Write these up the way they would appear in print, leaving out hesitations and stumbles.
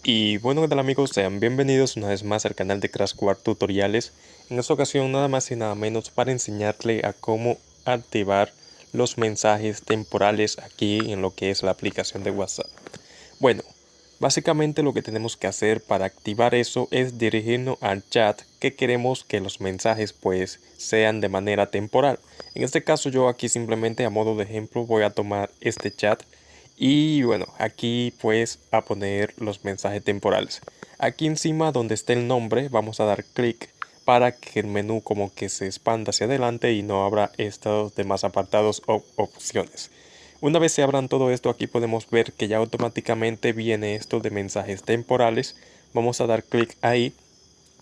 Y bueno, ¿qué tal amigos? Sean bienvenidos una vez más al canal de CrashQuart Tutoriales. En esta ocasión nada más y nada menos para enseñarle a cómo activar los mensajes temporales aquí en lo que es la aplicación de WhatsApp. Bueno, básicamente lo que tenemos que hacer para activar eso es dirigirnos al chat que queremos que los mensajes pues sean de manera temporal. En este caso yo aquí simplemente a modo de ejemplo voy a tomar este chat y bueno, aquí pues a poner los mensajes temporales. Aquí encima donde esté el nombre vamos a dar clic para que el menú como que se expanda hacia adelante y no abra estos demás apartados o opciones. Una vez se abran todo esto, aquí podemos ver que ya automáticamente viene esto de mensajes temporales. Vamos a dar clic ahí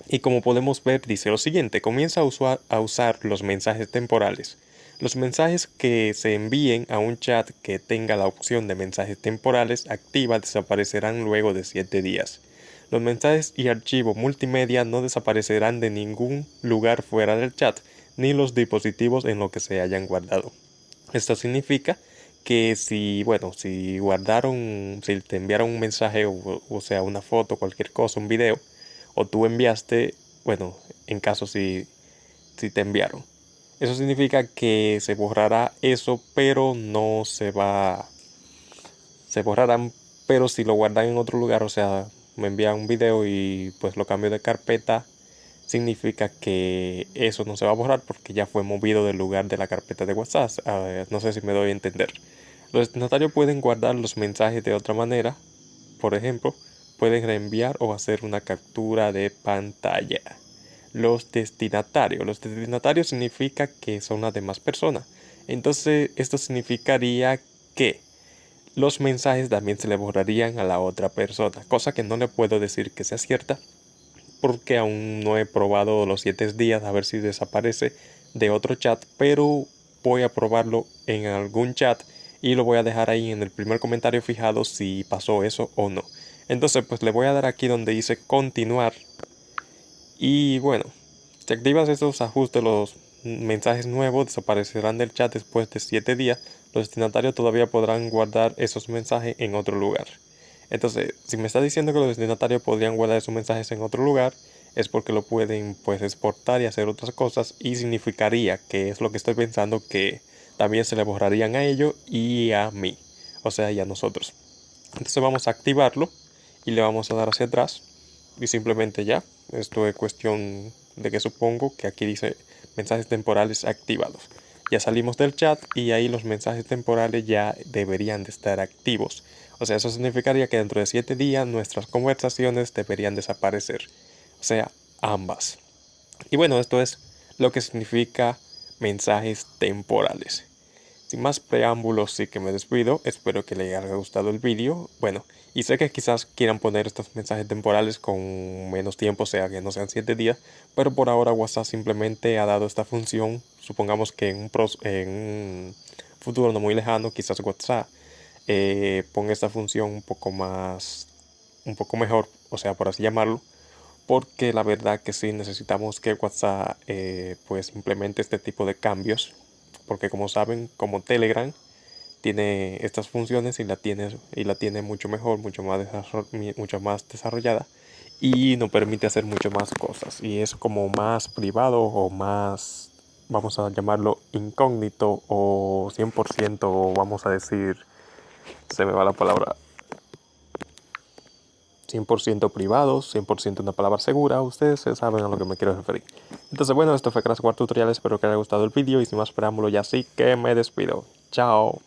y como podemos ver dice lo siguiente: comienza a usar los mensajes temporales. Los mensajes que se envíen a un chat que tenga la opción de mensajes temporales activa desaparecerán luego de 7 días. Los mensajes y archivos multimedia no desaparecerán de ningún lugar fuera del chat, ni los dispositivos en los que se hayan guardado. Esto significa que si te enviaron un mensaje, o sea, una foto, cualquier cosa, un video, o tú enviaste, bueno, en caso si te enviaron. Eso significa que se borrará eso, pero no se borrarán, pero si lo guardan en otro lugar, o sea, me envían un video y pues lo cambio de carpeta, significa que eso no se va a borrar porque ya fue movido del lugar de la carpeta de WhatsApp. No sé si me doy a entender. Los destinatarios pueden guardar los mensajes de otra manera. Por ejemplo, pueden reenviar o hacer una captura de pantalla. Los destinatarios significa que son las demás personas. Entonces, esto significaría que los mensajes también se le borrarían a la otra persona, cosa que no le puedo decir que sea cierta porque aún no he probado los 7 días a ver si desaparece de otro chat, pero voy a probarlo en algún chat y lo voy a dejar ahí en el primer comentario fijado si pasó eso o no. Entonces pues le voy a dar aquí donde dice continuar y bueno, si activas esos ajustes, los mensajes nuevos desaparecerán del chat después de 7 días. Los destinatarios todavía podrán guardar esos mensajes en otro lugar. Entonces, si me está diciendo que los destinatarios podrían guardar esos mensajes en otro lugar, es porque lo pueden pues exportar y hacer otras cosas y significaría que es lo que estoy pensando, que también se le borrarían a ellos y a mí, o sea, y a nosotros. Entonces vamos a activarlo y le vamos a dar hacia atrás y simplemente ya. Esto es cuestión de que supongo que aquí dice mensajes temporales activados. Ya salimos del chat y ahí los mensajes temporales ya deberían de estar activos. O sea, eso significaría que dentro de 7 días nuestras conversaciones deberían desaparecer. O sea, ambas. Y bueno, esto es lo que significa mensajes temporales. Sin más preámbulos, sí que me despido. Espero que les haya gustado el vídeo. Bueno, y sé que quizás quieran poner estos mensajes temporales con menos tiempo, o sea que no sean 7 días, pero por ahora WhatsApp simplemente ha dado esta función. Supongamos que en un futuro no muy lejano, quizás WhatsApp ponga esta función un poco mejor, o sea, por así llamarlo, porque la verdad que sí necesitamos que WhatsApp pues implemente este tipo de cambios, porque como saben, como Telegram tiene estas funciones y la tiene mucho mejor, mucho más desarrollada y nos permite hacer mucho más cosas y es como más privado o más, vamos a llamarlo incógnito o 100%, o vamos a decir, se me va la palabra, 100% privado, 100% una palabra segura. Ustedes saben a lo que me quiero referir. Entonces bueno, esto fue CrashQuart Tutoriales, espero que les haya gustado el vídeo y sin más preámbulo ya sí que me despido. Chao.